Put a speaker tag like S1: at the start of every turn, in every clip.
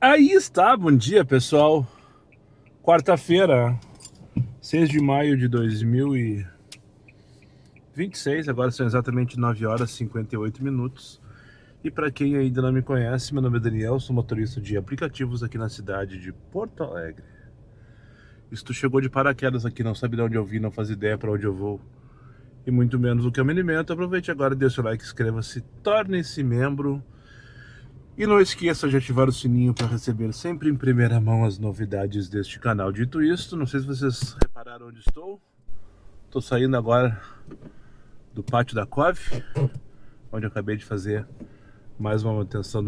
S1: Aí está, bom dia pessoal. Quarta-feira, 6 de maio de 2026, agora são exatamente 9 horas e 58 minutos. E para quem ainda não me conhece, meu nome é Daniel, sou motorista de aplicativos aqui na cidade de Porto Alegre. Se tu chegou de paraquedas aqui, não sabe de onde eu vim, não faz ideia para onde eu vou, e muito menos o que eu me alimento, aproveite agora, dê seu like, inscreva-se, torne-se membro. E não esqueça de ativar o sininho para receber sempre em primeira mão as novidades deste canal. Dito isto, não sei se vocês repararam onde estou. Estou saindo agora do pátio da COV, onde eu acabei de fazer mais uma manutenção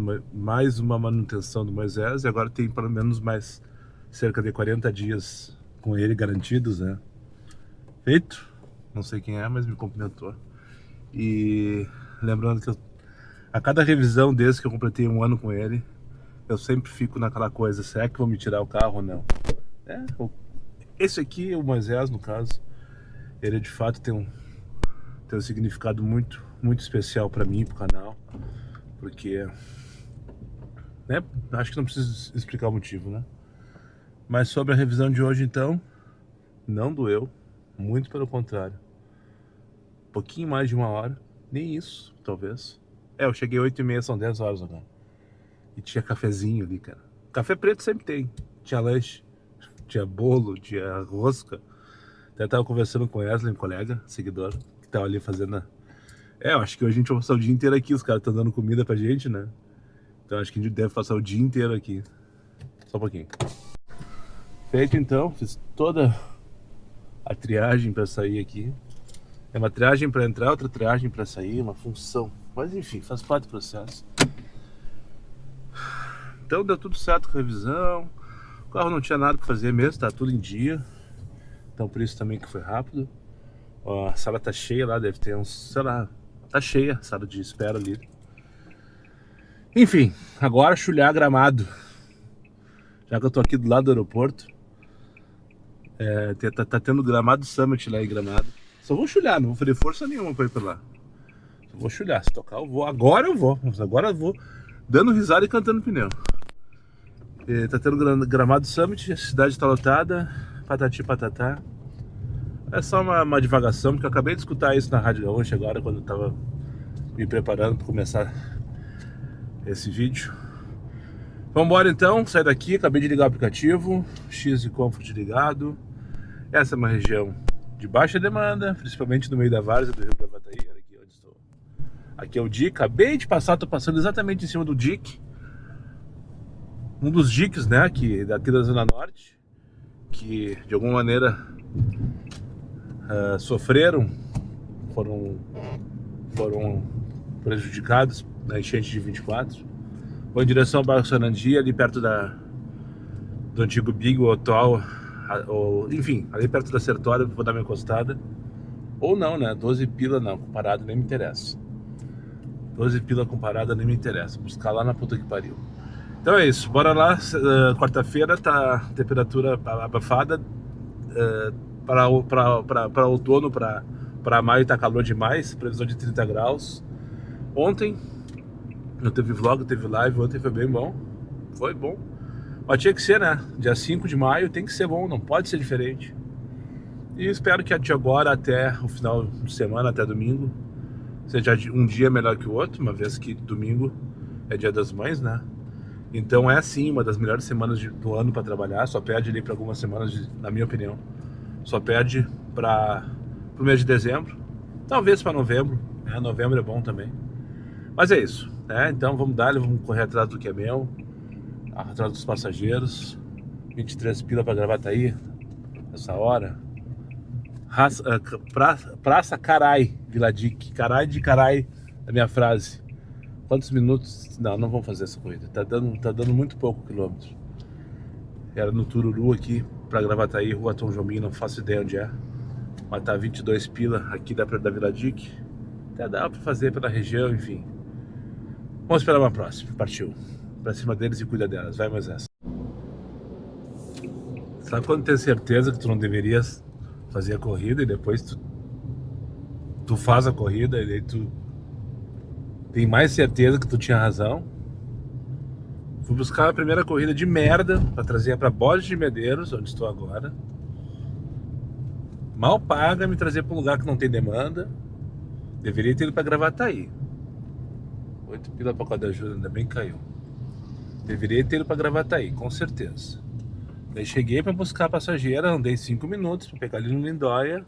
S1: do Moisés. E agora tem pelo menos mais cerca de 40 dias com ele garantidos, né? Feito. Não sei quem é, mas me cumprimentou. E lembrando que a cada revisão desde que eu completei um ano com ele, eu sempre fico naquela coisa, será que vão me tirar o carro ou não? Esse aqui, o Moisés, no caso, ele de fato tem um significado muito, muito especial para mim, para o canal, porque, né, acho que não preciso explicar o motivo, né? Mas sobre a revisão de hoje, então, não doeu, muito pelo contrário. Um pouquinho mais de uma hora, nem isso, talvez. Eu cheguei 8h30, são 10 horas agora. E tinha cafezinho ali, cara. Café preto sempre tem. Tinha lanche, tinha bolo, tinha rosca. Até tava conversando com o Wesley, um colega, seguidor, que tava ali fazendo eu acho que hoje a gente vai passar o dia inteiro aqui. Os caras estão dando comida pra gente, né? Então acho que a gente deve passar o dia inteiro aqui. Só um pouquinho. Feito então, fiz toda a triagem pra sair aqui. É uma triagem pra entrar, outra triagem pra sair, uma função. Mas enfim, faz parte do processo. Então deu tudo certo com a revisão. O carro não tinha nada para fazer mesmo, tá tudo em dia. Então por isso também que foi rápido. Ó, a sala tá cheia lá, deve ter uns, sei lá, tá cheia a sala de espera ali. Enfim, agora chulhar Gramado. Já que eu tô aqui do lado do aeroporto, tá tendo Gramado Summit lá em Gramado. Só vou chulhar, não vou fazer força nenhuma pra ir pra lá. Só vou chulhar, se tocar eu vou. Agora eu vou dando risada e cantando pneu. Tá tendo Gramado Summit, a cidade tá lotada, patati patatá. É só uma divagação, porque eu acabei de escutar isso na Rádio Gaúcha agora, quando eu tava me preparando para começar esse vídeo. Vamos embora então, sair daqui, acabei de ligar o aplicativo, X e Comfort ligado. Essa é uma região de baixa demanda, principalmente no meio da várzea do Rio Gravataí, aqui onde estou. Aqui é o DIC, acabei de passar, tô passando exatamente em cima do DIC. Um dos diques, né, daqui da Zona Norte, que de alguma maneira sofreram, foram prejudicados na enchente de 24. Vou em direção ao bairro Sanandi, ali perto do antigo Big, o atual, enfim, ali perto da Sertória, vou dar uma encostada. Ou não, né, 12 pila não, com parada nem me interessa. 12 pila com parada nem me interessa, buscar lá na puta que pariu. Então é isso, bora lá. Quarta-feira tá temperatura abafada. Para outono, para maio tá calor demais, previsão de 30 graus. Ontem não teve vlog, teve live, ontem foi bem bom. Foi bom. Mas tinha que ser, né? Dia 5 de maio tem que ser bom, não pode ser diferente. E espero que de agora até o final de semana, até domingo, seja um dia melhor que o outro, uma vez que domingo é dia das mães, né? Então é sim uma das melhores semanas do ano para trabalhar. Só perde ali para algumas semanas, na minha opinião. Só perde para o mês de dezembro. Talvez para novembro, né? Novembro é bom também. Mas é isso, né? Então vamos dar, vamos correr atrás do que é meu, atrás dos passageiros. 23 pila para Gravataí, essa hora. Praça Carai, Vila Dique. Carai de Carai, a minha frase. Quantos minutos? Não vamos fazer essa corrida. Tá dando muito pouco quilômetro. Era no Tururu aqui, pra Gravataí, Rua Tom Jobim, não faço ideia onde é. Mas tá 22 pila aqui da Vila Dique. Até dá pra fazer pela região, enfim. Vamos esperar uma próxima. Partiu. Pra cima deles e cuida delas. Vai mais essa. Sabe quando tem certeza que tu não deverias fazer a corrida e depois tu faz a corrida e daí tu tenho mais certeza que tu tinha razão. Fui buscar a primeira corrida de merda pra trazer pra Borges de Medeiros, onde estou agora. Mal paga me trazer pra um lugar que não tem demanda. Deveria ter ido pra Gravataí. 8 pila pra cada ajuda, ainda bem que caiu. Deveria ter ido pra Gravataí, com certeza. Daí cheguei pra buscar a passageira, andei 5 minutos pra pegar ali no Lindóia.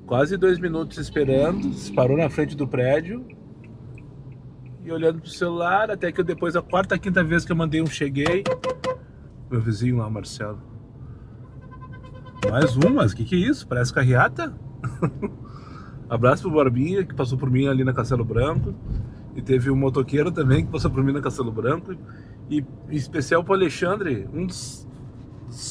S1: Quase 2 minutos esperando, parou na frente do prédio. E olhando pro celular, até que eu depois, a quarta, quinta vez que eu mandei um cheguei. Meu vizinho lá, Marcelo. Mais um, mas que é isso? Parece carreata? Abraço pro Barbinha, que passou por mim ali na Castelo Branco. E teve um motoqueiro também que passou por mim na Castelo Branco. E em especial pro Alexandre, um dos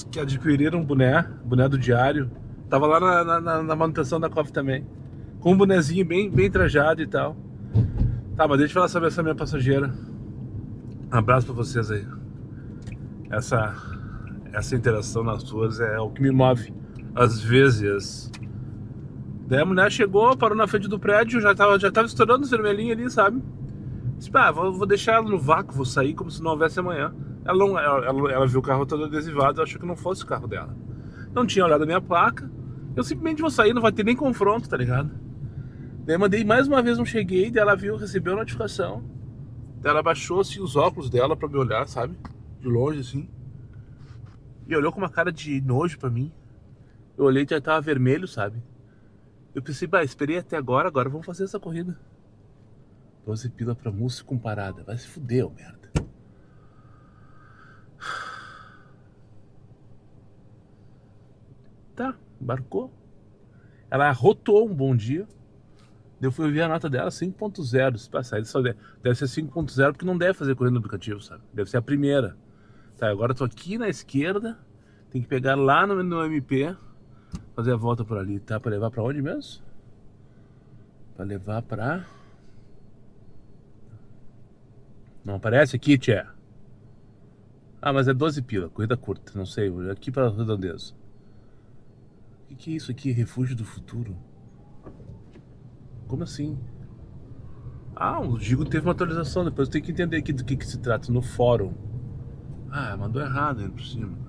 S1: que adquiriram um boné do Diário. Tava lá na manutenção da COF também. Com um bonezinho bem trajado e tal. Tá, mas deixa eu falar sobre essa minha passageira. Um abraço pra vocês aí. Essa interação nas ruas é o que me move. Às vezes. Daí a mulher chegou, parou na frente do prédio, já tava estourando os vermelhinhos ali, sabe? Disse, vou deixar ela no vácuo, vou sair como se não houvesse amanhã. Ela viu o carro todo adesivado, achou que não fosse o carro dela. Não tinha olhado a minha placa. Eu simplesmente vou sair, não vai ter nem confronto, tá ligado? Daí mandei mais uma vez um cheguei, daí ela viu, recebeu a notificação. Daí ela baixou assim os óculos dela pra me olhar, sabe? De longe assim. E olhou com uma cara de nojo pra mim. Eu olhei e já tava vermelho, sabe? Eu pensei, esperei até agora vamos fazer essa corrida. 12 pila pra Múcio com parada. Vai se fuder, ô merda. Tá, embarcou. Ela arrotou um bom dia. Eu fui ver a nota dela, 5.0. Passar, só deve ser 5.0 porque não deve fazer corrida no aplicativo, sabe? Deve ser a primeira. Tá, agora eu tô aqui na esquerda. Tem que pegar lá no MP. Fazer a volta por ali, tá? Pra levar pra onde mesmo? Pra levar pra... Não aparece aqui, tchê. Ah, mas é 12 pila, corrida curta, não sei, aqui pra Redondeza. O que é isso aqui? Refúgio do Futuro? Como assim? Ah, o Gigo teve uma atualização, depois eu tenho que entender aqui do que se trata no fórum. Ah, mandou errado aí por cima.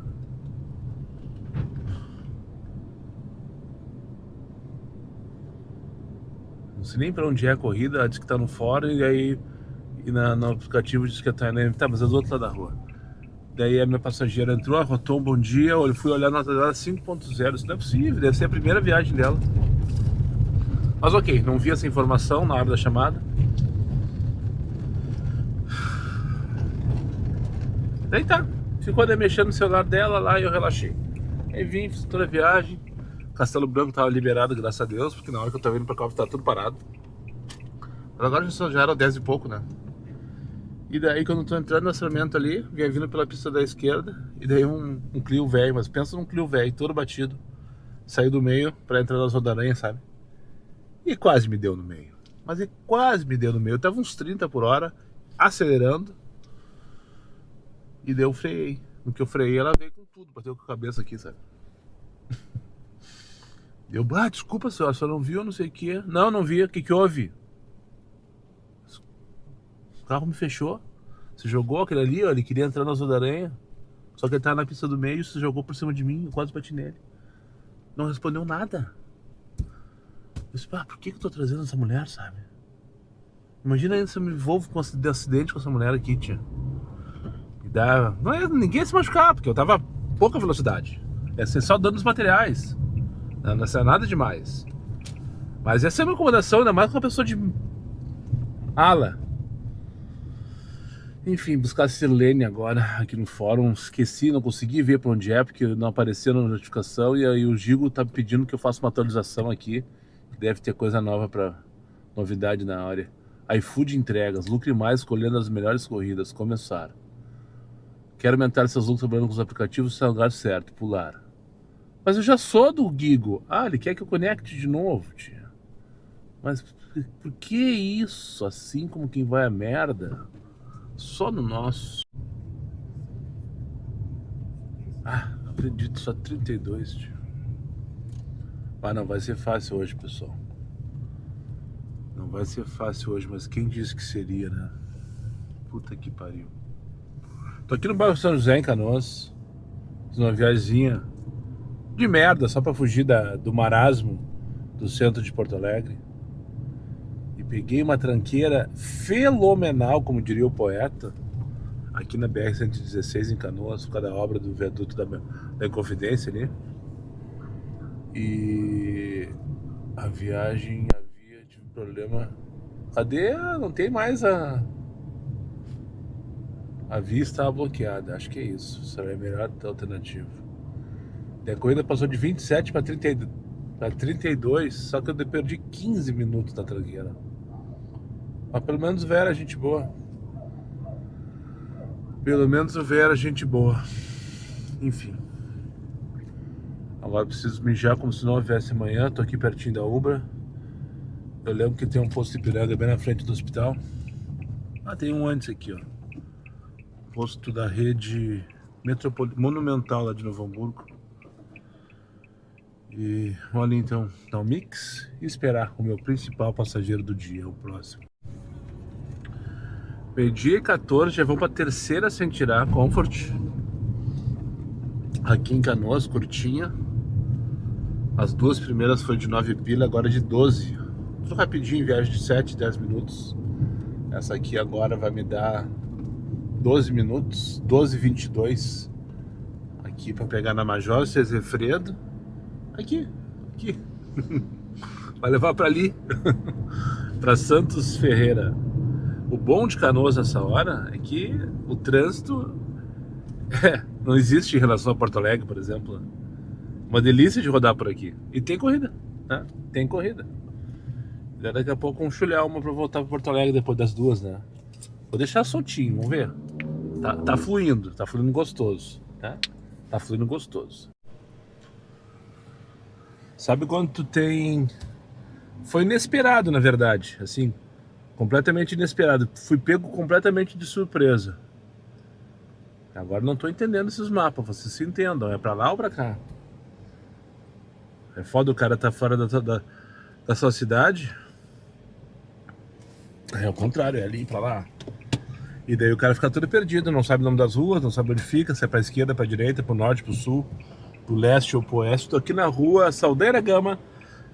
S1: Não sei nem pra onde é a corrida, ela diz que tá no fórum e aí no aplicativo diz que tá na... Tá, mas é do outro lado da rua. Daí a minha passageira entrou, arrotou um bom dia, eu fui olhar a nota dela 5.0, isso não é possível, deve ser a primeira viagem dela. Mas ok, não vi essa informação na hora da chamada. Daí tá, ficou daí mexendo no celular dela lá e eu relaxei. Aí vim, fiz toda a viagem. Castelo Branco tava liberado, graças a Deus, porque na hora que eu tava vindo pra cá tava tudo parado. Mas agora já era 10 e pouco, né? E daí quando eu tô entrando no estacionamento ali, vinha vindo pela pista da esquerda, e daí um Clio velho, mas pensa num Clio velho, todo batido. Saiu do meio pra entrar nas rodaranhas, sabe? E quase me deu no meio. Mas ele quase me deu no meio. Eu tava uns 30 por hora, acelerando. E daí eu freiei. No que eu freiei, ela veio com tudo, bateu com a cabeça aqui, sabe? Eu, desculpa senhora, a senhora não viu, não sei o que. Não vi, o que houve? O carro me fechou. Você jogou aquele ali, ó, ele queria entrar na Zona da Aranha. Só que ele tava na pista do meio, você jogou por cima de mim, eu quase bati nele. Não respondeu nada. Eu disse, por que eu tô trazendo essa mulher, sabe? Imagina ainda se eu me envolvo com um acidente com essa mulher aqui, tia. Ninguém ia se machucar, porque eu tava a pouca velocidade. Ia ser só danos materiais. Não ia ser nada demais. Mas essa é uma incomodação, ainda mais com uma pessoa de ala. Enfim, buscar a Sirlene agora aqui no fórum. Esqueci, não consegui ver pra onde é, porque não apareceu na notificação. E aí o Gigo tá pedindo que eu faça uma atualização aqui. Deve ter coisa nova pra novidade na área. iFood entregas, lucre mais escolhendo as melhores corridas. Começar. Quero aumentar seus lucros trabalhando com os aplicativos, está no lugar certo, pular. Mas eu já sou do Gigo. Ele quer que eu conecte de novo, tia. Mas por que isso? Assim como quem vai a merda? Só no nosso. Não acredito, só 32, tio. Não vai ser fácil hoje, pessoal. Não vai ser fácil hoje, mas quem disse que seria, né? Puta que pariu. Tô aqui no bairro São José, em Canoas. Fiz uma viagemzinha de merda, só pra fugir do marasmo do centro de Porto Alegre. E peguei uma tranqueira fenomenal, como diria o poeta, aqui na BR-116 em Canoas, por causa da obra do viaduto da Inconfidência ali. E a viagem tive um problema. Cadê? Não tem mais a via estava bloqueada, acho que é isso. Será a melhor alternativa. A corrida passou de 27 para 32, só que eu perdi 15 minutos na tranqueira. Mas pelo menos o Vera, gente boa. Pelo menos o Vera, gente boa. Enfim. Agora preciso mijar como se não houvesse amanhã. Tô aqui pertinho da Ubra. Eu lembro que tem um posto de Ipiranga bem na frente do hospital. Ah, tem um antes aqui, ó. Posto da rede monumental lá de Novo Hamburgo. E vamos ali então dar um mix e esperar o meu principal passageiro do dia, o próximo. Meio-dia e 14, já vamos para a terceira sem tirar, Comfort. Aqui em Canoas, curtinha. As duas primeiras foi de 9 pila, agora de 12. Tudo rapidinho, viagem de 7, 10 minutos. Essa aqui agora vai me dar 12 minutos, 12h22. Aqui para pegar na Major Cezefredo. Aqui. Vai levar para ali, para Santos Ferreira. O bom de Canoas nessa hora é que o trânsito não existe em relação a Porto Alegre, por exemplo. Uma delícia de rodar por aqui. E tem corrida, né? Tem corrida. Daqui a pouco chulhar uma para voltar para Porto Alegre depois das duas, né? Vou deixar soltinho, vamos ver. Tá fluindo gostoso, tá? Tá fluindo gostoso. Sabe quando tu tem... Foi inesperado, na verdade, assim, completamente inesperado. Fui pego completamente de surpresa. Agora não tô entendendo esses mapas, vocês se entendam, é pra lá ou pra cá? É foda o cara tá fora da sua cidade. É o contrário, é ali pra lá. E daí o cara fica todo perdido, não sabe o nome das ruas, não sabe onde fica, se é pra esquerda, pra direita, pro norte, pro sul, pro leste ou pro oeste. Tô aqui na rua Saldanha Gama,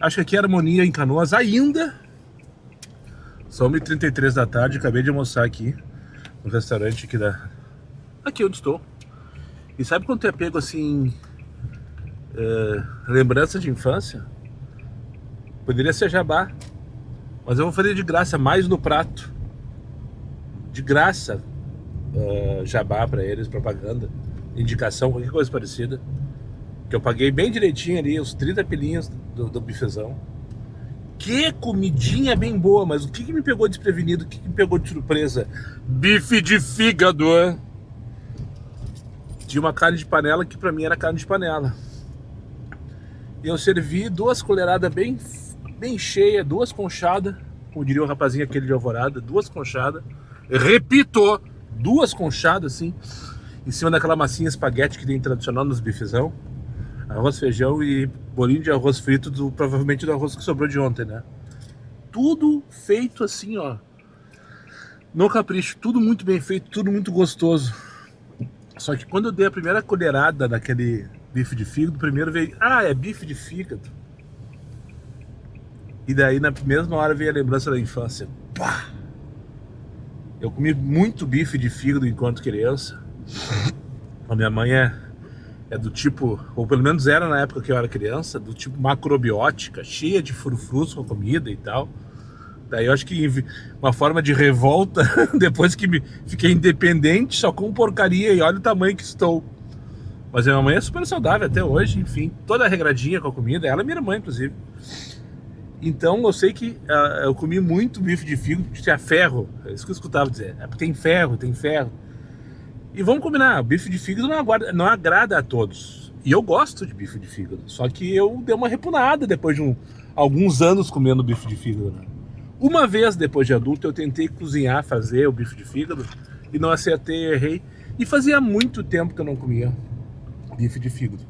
S1: acho que aqui é Harmonia, em Canoas ainda. São 1h33 da tarde, acabei de almoçar aqui no restaurante aqui onde estou. E sabe quando tu é pego assim, lembrança de infância? Poderia ser jabá, mas eu vou fazer de graça, mais no prato. De graça, jabá pra eles, propaganda, indicação, qualquer coisa parecida. Que eu paguei bem direitinho ali, os 30 pilinhas do bifezão. Que comidinha bem boa, mas o que me pegou desprevenido, o que me pegou de surpresa? Bife de fígado. De uma carne de panela que pra mim era carne de panela. E eu servi 2 colheradas bem cheias, 2 conchadas, como diria o rapazinho aquele de Alvorada, 2 conchadas. Repito, 2 conchadas assim, em cima daquela massinha espaguete que tem tradicional nos bifezão. Arroz, feijão e bolinho de arroz frito, provavelmente do arroz que sobrou de ontem, né? Tudo feito assim, ó, no capricho, tudo muito bem feito, tudo muito gostoso. Só que quando eu dei a primeira colherada daquele bife de fígado, primeiro veio, é bife de fígado. E daí na mesma hora veio a lembrança da infância. Pá! Eu comi muito bife de fígado enquanto criança. A minha mãe é do tipo, ou pelo menos era na época que eu era criança, do tipo macrobiótica, cheia de frufrus com a comida e tal. Daí eu acho que uma forma de revolta, depois que fiquei independente, só com porcaria, e olha o tamanho que estou. Mas a minha mãe é super saudável até hoje, enfim, toda regradinha com a comida, ela é minha irmã, inclusive. Então eu sei que eu comi muito bife de fígado, porque tinha ferro, é isso que eu escutava dizer, porque tem ferro. E vamos combinar, bife de fígado não agrada a todos. E eu gosto de bife de fígado, só que eu dei uma repunada depois de alguns anos comendo bife de fígado, né? Uma vez depois de adulto eu tentei cozinhar, fazer o bife de fígado, e não acertei, errei. E fazia muito tempo que eu não comia bife de fígado.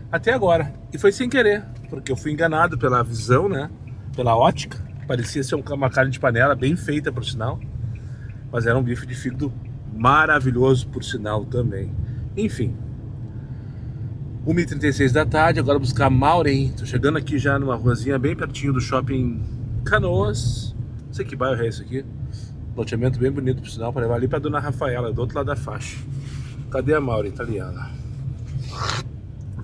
S1: Até agora. E foi sem querer, porque eu fui enganado pela visão, né? Pela ótica. Parecia ser uma carne de panela, bem feita por sinal. Mas era um bife de fígado maravilhoso por sinal também. Enfim. 1h36 da tarde, agora buscar Maureen. Tô chegando aqui já numa ruazinha bem pertinho do shopping Canoas. Não sei que bairro é esse aqui. Loteamento bem bonito por sinal, para levar ali pra Dona Rafaela, do outro lado da faixa. Cadê a Maureen? Tá ali ela.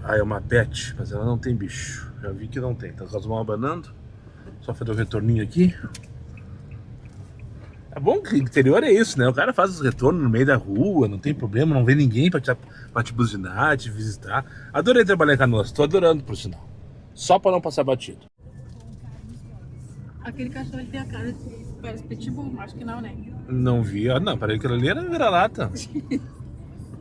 S1: Ah, é uma pet, mas ela não tem bicho. Já vi que não tem. Tá com as mãos abanando. Só fazer o retorninho aqui. É bom que o interior é isso, né? O cara faz os retornos no meio da rua, não tem problema, não vê ninguém pra te buzinar, te visitar. Adorei trabalhar em Canoas, tô adorando por sinal. Só pra não passar batido.
S2: Aquele cachorro tem a cara de parece pitbull, acho que não, né?
S1: Não vi, não, peraí, aquilo ali era vira-lata.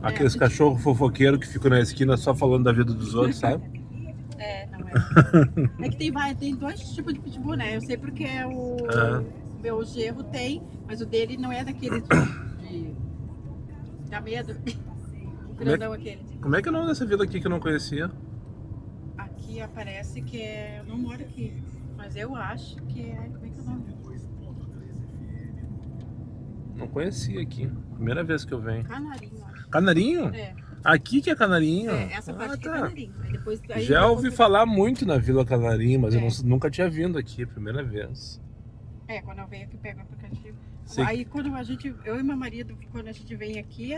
S1: Aqueles cachorros fofoqueiros que ficam na esquina só falando da vida dos outros, sabe?
S2: Não é. É que tem dois tipos de pitbull, né? Eu sei porque o meu genro tem, mas o dele não é daquele de dá medo. O grandão aquele.
S1: Como é que é o nome dessa vila aqui que eu não conhecia?
S2: Aqui aparece que é... Eu não moro aqui, mas eu acho que é... Como é que é o nome?
S1: Não conhecia aqui. Primeira vez que eu venho.
S2: Canarinho, acho.
S1: Canarinho?
S2: É.
S1: Aqui que é Canarinho?
S2: Essa parte que é Canarinho. Aí
S1: já ouvi falar muito na Vila Canarinho, mas eu nunca tinha vindo aqui, primeira vez.
S2: Quando eu venho aqui, pego o aplicativo.
S1: Sim.
S2: Aí quando eu e meu marido, quando a gente vem aqui,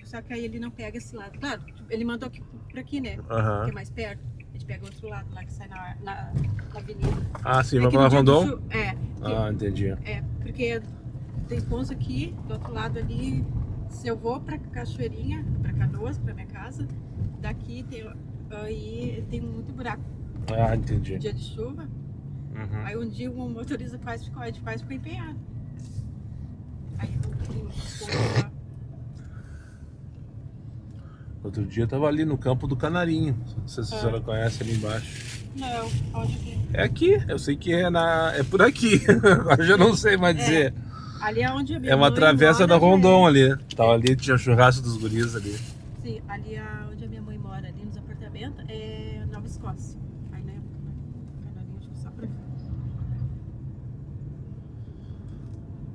S2: só que aí ele não pega esse lado. Claro, ele mandou aqui por aqui, né? Que é mais perto. A gente pega o outro lado lá que sai na avenida.
S1: Ah, sim, vai pra Rondon?
S2: Ah,
S1: entendi.
S2: Porque tem pontos aqui, do outro lado ali, se eu vou pra Cachoeirinha, pra Canoas, pra minha casa, daqui tem muito buraco.
S1: Ah, entendi.
S2: Dia de chuva. Aí um dia o motorista quase ficou empenhado. Aí eu
S1: outro dia eu tava ali no campo do Canarinho. Não sei se a senhora conhece ali embaixo.
S2: Não, onde que
S1: é? Aqui, eu sei que é por aqui. Agora eu já não sei mais dizer.
S2: Ali é onde a minha
S1: É uma
S2: mãe
S1: travessa
S2: mora,
S1: da Rondon ali. Tava ali, tinha churrasco dos guris ali.
S2: Sim, ali é onde a minha mãe mora, ali nos apartamentos, é Nova Escócia. Aí, né, Canarinho, acho que só pra...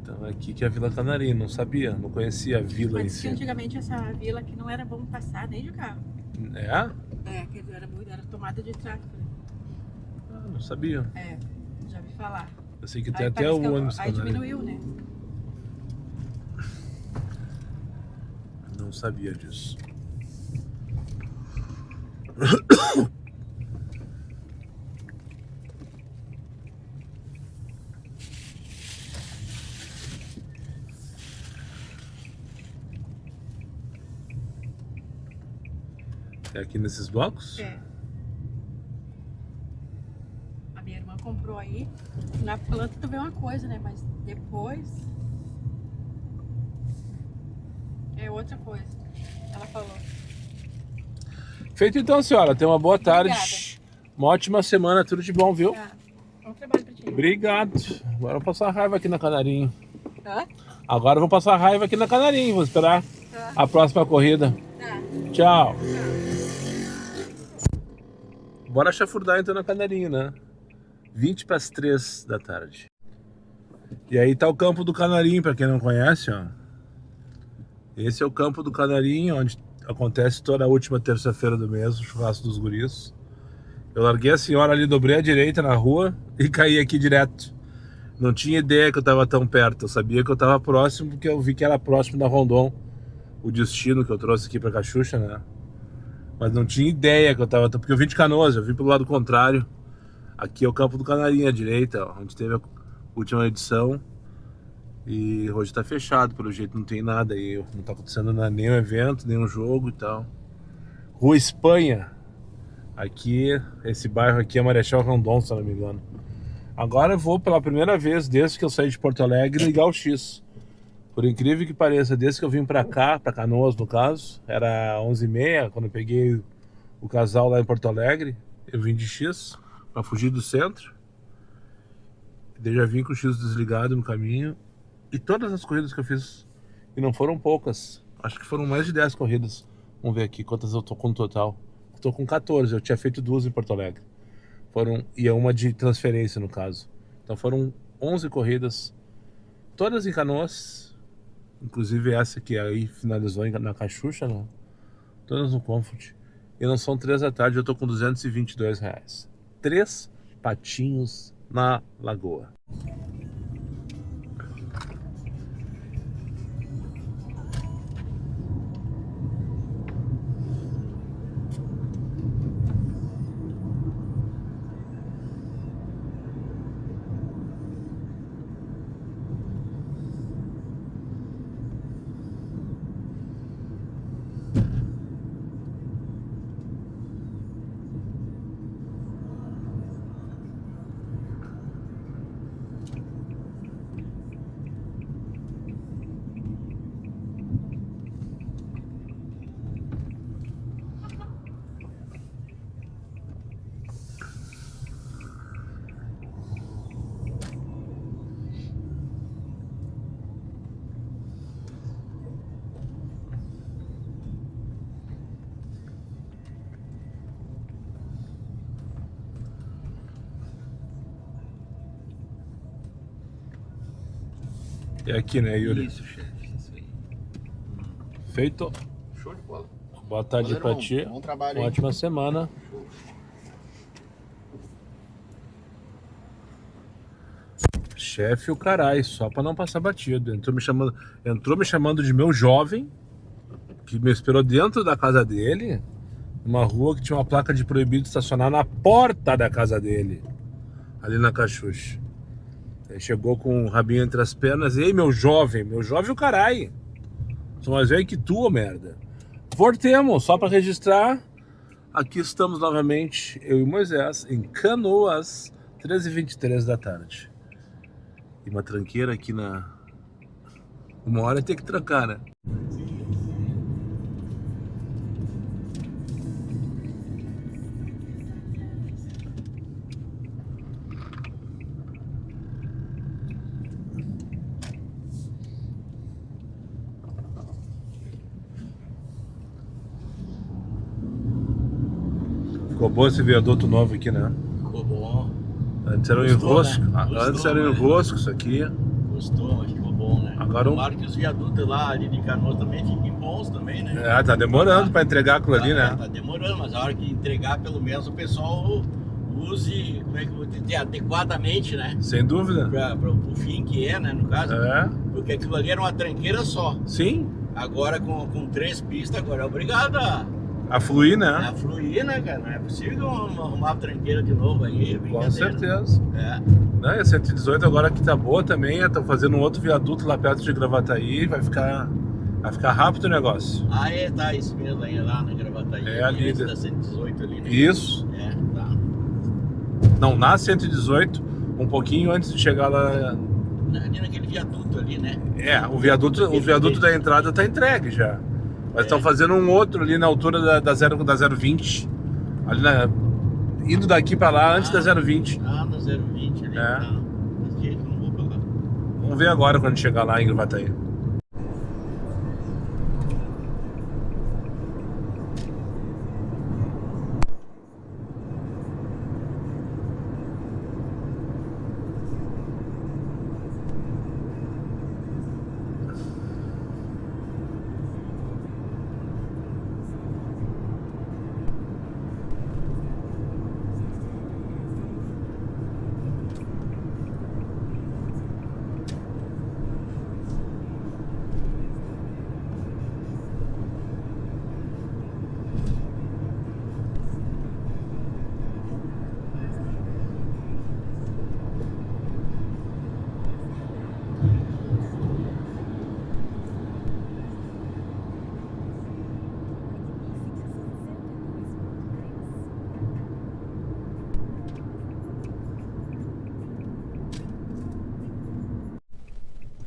S1: Então aqui que é a Vila Canarinho, não sabia, não conhecia a vila em si.
S2: Antigamente essa vila aqui não era bom passar nem de carro. Que era tomada de tráfego.
S1: Ah, não sabia.
S2: Já vi falar.
S1: Eu sei que tem até o ônibus.
S2: Aí diminuiu, né?
S1: Não sabia disso. É aqui nesses blocos?
S2: A minha irmã comprou aí. Na planta tu vê uma coisa, né? Mas depois é outra coisa. Ela falou.
S1: Feito então, senhora. Tenha uma boa tarde.
S2: Obrigada.
S1: Uma ótima semana. Tudo de bom, viu?
S2: Bom trabalho pra ti.
S1: Obrigado. Agora eu vou passar raiva aqui na Canarinho.
S2: Agora
S1: eu vou passar raiva aqui na Canarinho. Vou esperar a próxima corrida. Tchau. Bora chafurdar então na Canarinho, né? 20 para as 3 da tarde. E aí tá o campo do Canarinho, para quem não conhece, ó. Esse é o campo do Canarinho, onde acontece toda a última terça-feira do mês, o churrasco dos guris. Eu larguei a senhora ali, dobrei a direita na rua e caí aqui direto. Não tinha ideia que eu tava tão perto, eu sabia que eu tava próximo, porque eu vi que era próximo da Rondon, o destino que eu trouxe aqui pra Caxuxa, né? Mas não tinha ideia que eu tava... Porque eu vim de Canoas, eu vim pelo lado contrário. Aqui é o campo do Canarinho, à direita, ó, onde teve a última edição. E hoje tá fechado, pelo jeito não tem nada aí. Não tá acontecendo nenhum evento, nenhum jogo e tal. Rua Espanha. Aqui, esse bairro aqui é Marechal Rondon, se não me engano. Agora eu vou pela primeira vez, desde que eu saí de Porto Alegre, ligar o X. Por incrível que pareça, desde que eu vim pra cá, pra Canoas no caso, era 11h30, quando eu peguei o casal lá em Porto Alegre, eu vim de X pra fugir do centro. Daí já vim com o X desligado no caminho. E todas as corridas que eu fiz, e não foram poucas, acho que foram mais de 10 corridas. Vamos ver aqui quantas eu tô com no total. Eu tô com 14, eu tinha feito 2 em Porto Alegre. E uma de transferência no caso. Então foram 11 corridas, todas em Canoas, inclusive essa que aí finalizou na Cachucha, né? Todas no Comfort. E não são 3 da tarde, eu tô com R$222. 3 patinhos na lagoa. É aqui, né, Yuri?
S3: Isso, chefe, isso aí.
S1: Feito.
S3: Show de bola.
S1: Boa tarde pra ti.
S3: Bom trabalho,
S1: Uma
S3: hein?
S1: ótima semana. Chefe o carai, só pra não passar batido. Entrou me chamando de meu jovem, que me esperou dentro da casa dele, numa rua que tinha uma placa de proibido estacionar na porta da casa dele, ali na Cachucha. Ele chegou com o rabinho entre as pernas. Ei, meu jovem o carai. Sou mais velho que tu, ô merda. Voltemos, só pra registrar. Aqui estamos novamente, eu e Moisés, em Canoas, 13h23 da tarde. E uma tranqueira aqui na... Uma hora tem que trancar, né? Ficou bom esse viaduto novo aqui, né?
S3: Ficou bom.
S1: Antes era um
S3: Gostou,
S1: enrosco.
S3: né?
S1: Antes
S3: Gostou,
S1: era um
S3: né?
S1: enrosco isso aqui.
S3: Gostou, mas ficou bom, né?
S1: Agora
S3: Tomara que os viadutos lá ali de Canoas também fiquem bons também, né?
S1: É, tá demorando pra entregar aquilo ali, né?
S3: Tá demorando, mas a hora que entregar, pelo menos o pessoal use, como é que eu vou dizer, adequadamente, né?
S1: Sem dúvida.
S3: Pro fim que é, né, no caso.
S1: É.
S3: Porque aquilo ali era uma tranqueira só.
S1: Sim.
S3: Agora com 3 pistas, agora é obrigado
S1: A fluir, né?
S3: a fluir, né, cara? Não é possível arrumar a tranqueira de novo aí.
S1: Com
S3: brincadeira.
S1: certeza.
S3: É.
S1: Não, e a 118 agora que tá boa também. Estão fazendo um outro viaduto lá perto de Gravataí. Vai ficar rápido o negócio.
S3: Ah, é, tá, isso mesmo, aí lá na Gravataí.
S1: É ali,
S3: antes
S1: né?
S3: da 118 ali, né?
S1: Isso.
S3: É, tá.
S1: Não, na 118, um pouquinho antes de chegar lá.
S3: Ali naquele viaduto ali, né?
S1: É, o viaduto da entrada tá entregue já. Mas estão fazendo um outro ali na altura da 020. Ali indo daqui pra lá antes da 020.
S3: Ah, na 020 ali.
S1: É.
S3: Tá. Mas jeito, não vou pra lá.
S1: Vamos ver agora quando chegar lá em Gravataí.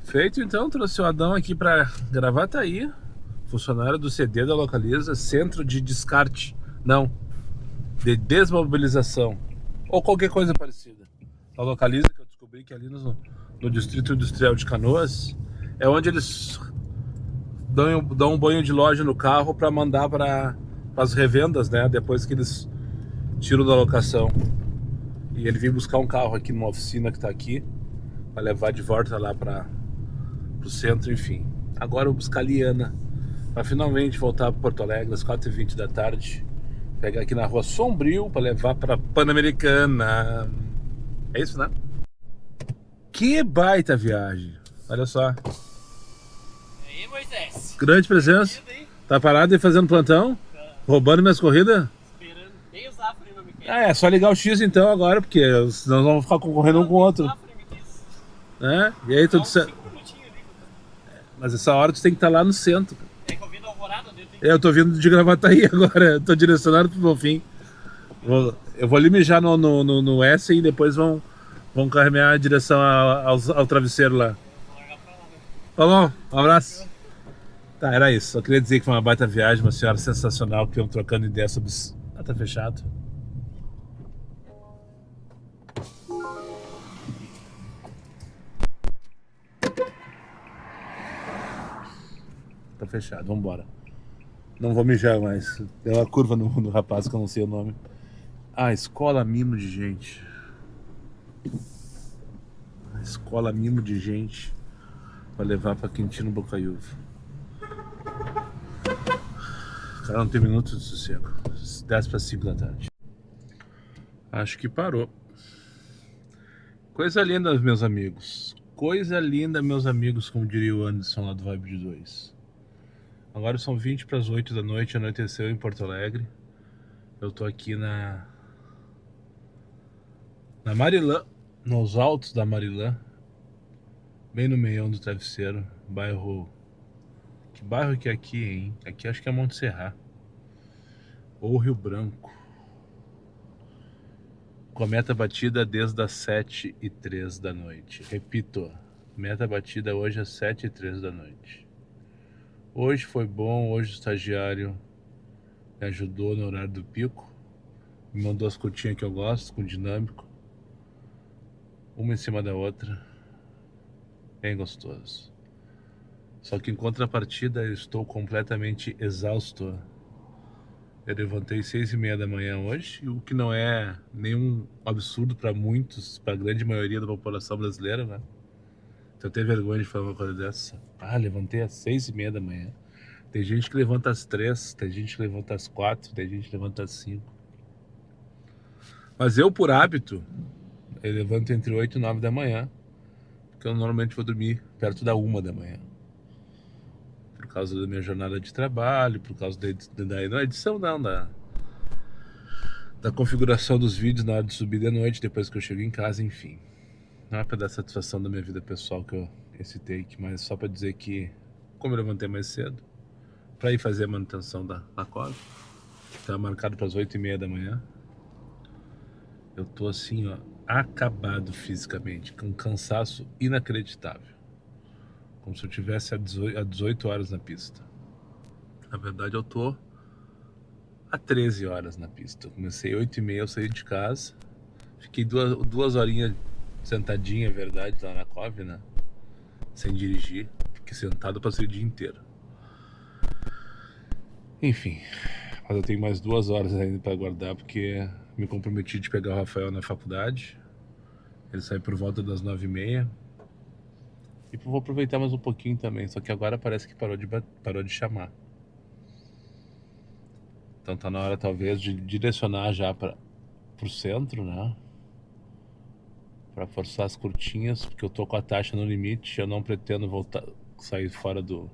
S1: Feito então, trouxe o Adão aqui pra Gravataí, funcionário do CD da Localiza, centro de descarte, não, de desmobilização, ou qualquer coisa parecida. A Localiza, que eu descobri que ali no Distrito Industrial de Canoas, é onde eles dão um banho de loja no carro para mandar para as revendas, né, depois que eles tiram da locação. E ele veio buscar um carro aqui numa oficina que tá aqui, Pra levar de volta lá pro centro, enfim. Agora eu vou buscar a Liana pra finalmente voltar para Porto Alegre às 4h20 da tarde. Pegar aqui na rua Sombrio pra levar pra Pan-Americana. É isso, né? Que baita viagem. Olha só.
S3: E aí, Moisés?
S1: Grande presença. Tá parado aí fazendo plantão? Roubando minhas corridas?
S3: Esperando. Nem o Zafari não me quer.
S1: Ah, é só ligar o X então agora, porque senão nós vamos ficar concorrendo um com o outro.
S3: O Zafari me quis.
S1: É? E aí tudo certo.
S3: 5 minutinhos ali.
S1: Mas essa hora tu tem que estar lá no centro.
S3: É que eu vim da Alvorada dele.
S1: Eu tô vindo de Gravataí agora, eu tô direcionado pro Bonfim. Eu vou ali mijar no S e depois vão caminhar a direção ao travesseiro lá. Tá bom, um abraço. Tá, era isso. Só queria dizer que foi uma baita viagem, uma senhora sensacional, que iam trocando ideias sobre... Ah, tá fechado. Tá fechado, vambora. Não vou mijar mais. Deu uma curva no rapaz que eu não sei o nome. Ah, escola mimo de gente. A escola mimo de gente pra levar pra Quintino Bocaiúva. Cara, não tem minutos de sossego. 4:50 da tarde. Acho que parou. Coisa linda, meus amigos. Coisa linda, meus amigos, como diria o Anderson lá do Vibe de 2. Agora são 7:20 da noite, anoiteceu em Porto Alegre. Eu tô aqui na Marilã, nos altos da Marilã, bem no meião do travesseiro, bairro... Que bairro que é aqui, hein? Aqui acho que é Monte Serra ou Rio Branco. Com a meta batida desde as 7:03 da noite. Repito, meta batida hoje às 7:03 da noite. Hoje foi bom, hoje o estagiário me ajudou no horário do pico. Me mandou as curtinhas que eu gosto, com dinâmico. Uma em cima da outra. Bem gostoso. Só que em contrapartida eu estou completamente exausto. Eu levantei 6:30 da manhã hoje, o que não é nenhum absurdo para muitos, para a grande maioria da população brasileira, né? Então eu tenho vergonha de falar uma coisa dessa. Ah, levantei às 6:30 da manhã. Tem gente que levanta às 3, tem gente que levanta às 4, tem gente que levanta às 5. Mas eu, por hábito, eu levanto entre 8 e 9 da manhã, porque eu normalmente vou dormir perto da 1 da manhã. Por causa da minha jornada de trabalho, por causa da edição não, da configuração dos vídeos na hora de subir de noite, depois que eu chego em casa, enfim. Não é para dar satisfação da minha vida pessoal que eu esse take, mas só para dizer que, como eu levantei mais cedo, para ir fazer a manutenção da Cove, tá marcado para as 8:30 da manhã, eu tô assim, ó, acabado fisicamente, com um cansaço inacreditável. Como se eu tivesse há 18 horas na pista. Na verdade eu tô há 13 horas na pista. Eu comecei 8:30, eu saí de casa. Fiquei duas horinhas sentadinha, é verdade, lá na Cove, né? Sem dirigir. Fiquei sentado, passei o dia inteiro. Enfim, mas eu tenho mais 2 horas ainda para aguardar, porque me comprometi de pegar o Rafael na faculdade. Ele sai por volta das 9:30. E vou aproveitar mais um pouquinho também, só que agora parece que parou de chamar. Então tá na hora talvez de direcionar já pro centro, né? Pra forçar as curtinhas, porque eu tô com a taxa no limite, eu não pretendo sair fora do...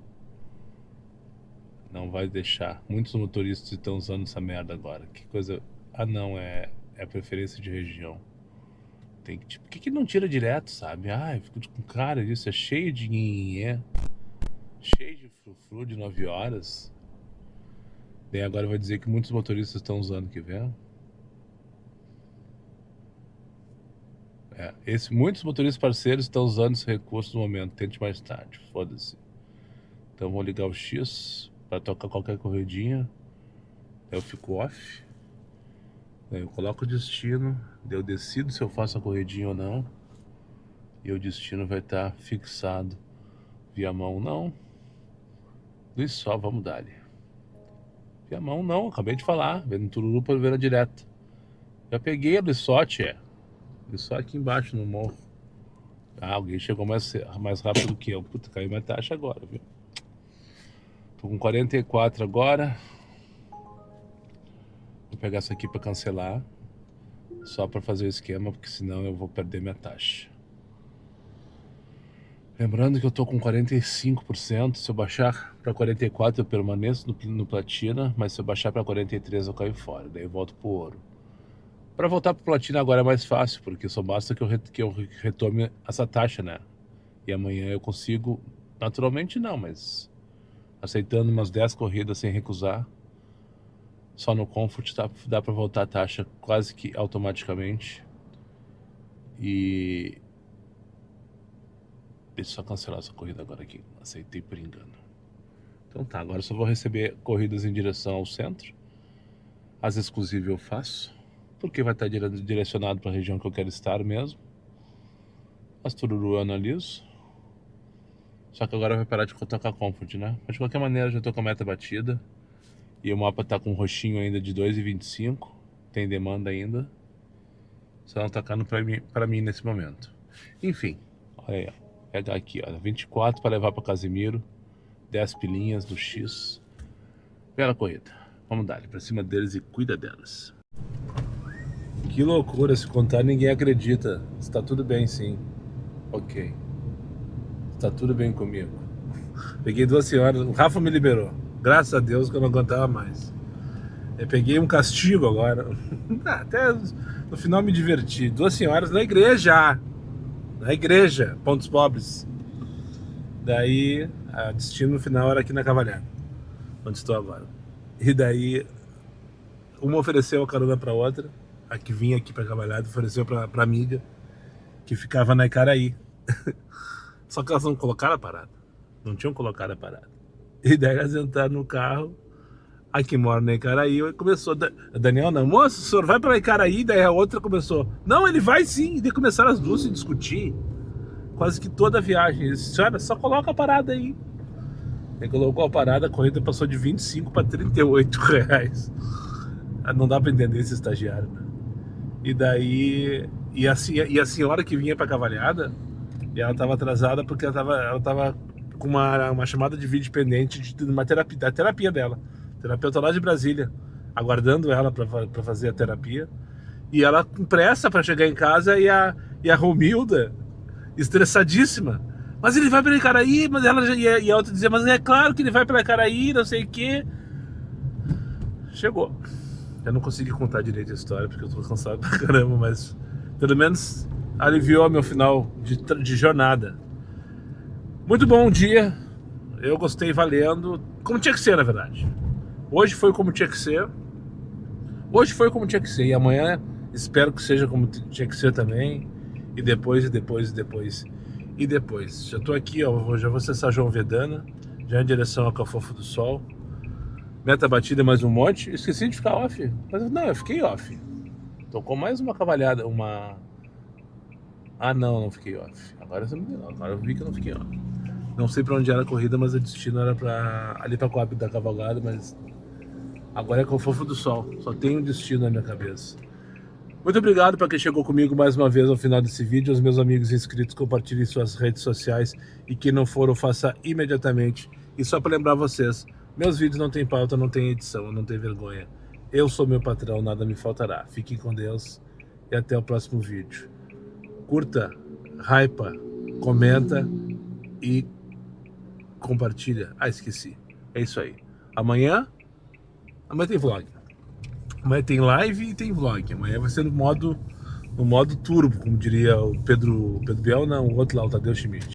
S1: Não vai deixar. Muitos motoristas estão usando essa merda agora. Que coisa... Ah não, é preferência de região. Tem que, tipo, por que não tira direto, sabe? Ah, eu fico com cara disso, é cheio de nhenhenhé, cheio de frufru de 9 horas. Daí agora vai dizer que muitos motoristas estão usando, quer ver? Muitos motoristas parceiros estão usando esse recurso no momento, tente mais tarde, foda-se. Então vou ligar o X para tocar qualquer corridinha, eu fico off. Daí eu coloco o destino, daí eu decido se eu faço a corridinha ou não. E o destino vai estar fixado via mão não. Luiz só, vamos dar ali. Via mão não, acabei de falar, vendo Tururu por ver a direta. Já peguei a Luiz só, tchê. Luiz só aqui embaixo no morro. Ah, alguém chegou mais rápido que eu. Puta, caiu minha taxa agora, viu? Tô com 44 agora. Vou pegar essa aqui pra cancelar. Só pra fazer o esquema, porque senão eu vou perder minha taxa. Lembrando que eu tô com 45%. Se eu baixar pra 44 eu permaneço no platina. Mas se eu baixar pra 43 eu caio fora. Daí eu volto pro ouro. Para voltar para o platina agora é mais fácil, porque só basta que eu retome essa taxa, né? E amanhã eu consigo, naturalmente não, mas aceitando umas 10 corridas sem recusar, só no Comfort dá para voltar a taxa quase que automaticamente. E deixa eu só cancelar essa corrida agora aqui, aceitei por engano. Então tá, agora eu só vou receber corridas em direção ao centro. As exclusivas eu faço, porque vai estar direcionado para a região que eu quero estar mesmo. As Tururu eu analiso. Só que agora vai parar de tocar Comfort, né? Mas de qualquer maneira já estou com a meta batida. E o mapa está com um roxinho ainda de 2,25. Tem demanda ainda. Só não está caindo para mim nesse momento. Enfim, olha aí, ó. Pegar aqui, ó, 24 para levar para Casimiro. 10 pilinhas do X. Bela corrida. Vamos dar para cima deles e cuida delas. Que loucura, se contar ninguém acredita. Está tudo bem, sim. Ok. Está tudo bem comigo. Peguei 2 senhoras, o Rafa me liberou. Graças a Deus que eu não aguentava mais. Eu peguei um castigo agora. Até no final me diverti. 2 senhoras na igreja. Na igreja, Pontos Pobres. Daí, a destino no final era aqui na Cavalhada, onde estou agora. E daí, uma ofereceu a carona para outra. A que vinha aqui pra Cavalhada ofereceu pra amiga que ficava na Icaraí. Só que elas não colocaram a parada. Não tinham colocado a parada. E daí elas entraram no carro. A que mora na Icaraí começou. A Daniel, não, moço, o senhor vai pra Icaraí? Daí a outra começou. Não, ele vai sim. E daí começaram as duas a se discutir. Quase que toda a viagem. Ele disse, senhora, só coloca a parada aí. Ele colocou a parada, a corrida passou de 25 para 38 reais. Não dá pra entender esse estagiário, né? E daí, e a senhora que vinha pra Cavalhada, e ela tava atrasada porque ela tava com uma chamada de vídeo pendente de uma terapia, da terapia dela. Terapeuta lá de Brasília, aguardando ela pra fazer a terapia. E ela com pressa pra chegar em casa e a Romilda, estressadíssima. Mas ele vai pra Icaraí, mas ela e a outra dizia, mas é claro que ele vai pra Icaraí, não sei o quê. Chegou. Eu não consegui contar direito a história, porque eu tô cansado pra caramba, mas pelo menos aliviou meu final de jornada. Muito bom dia, eu gostei valendo, como tinha que ser, na verdade. Hoje foi como tinha que ser. Hoje foi como tinha que ser, e amanhã espero que seja como tinha que ser também. E depois, e depois, e depois, e depois. Já tô aqui, ó, já vou acessar João Vedana, já em direção ao Cafofo do Sol. Meta batida mais um monte. Esqueci de ficar off. Mas não, eu fiquei off. Tocou mais uma cavalhada, uma... Ah, não fiquei off. Agora eu vi que eu não fiquei off. Não sei pra onde era a corrida, mas o destino era ali pra Coab da Cavalgada, mas agora é Cafofo do Sol. Só tem um destino na minha cabeça. Muito obrigado para quem chegou comigo mais uma vez ao final desse vídeo. Aos meus amigos inscritos, compartilhem suas redes sociais. E quem não for, faça imediatamente. E só para lembrar vocês, meus vídeos não tem pauta, não tem edição, não tem vergonha. Eu sou meu patrão, nada me faltará. Fiquem com Deus e até o próximo vídeo. Curta, hypa, comenta e compartilha. Ah, esqueci. É isso aí. Amanhã tem vlog. Amanhã tem live e tem vlog. Amanhã vai ser no modo turbo, como diria o Pedro Biel, não, o outro lá, o Tadeu Schmidt.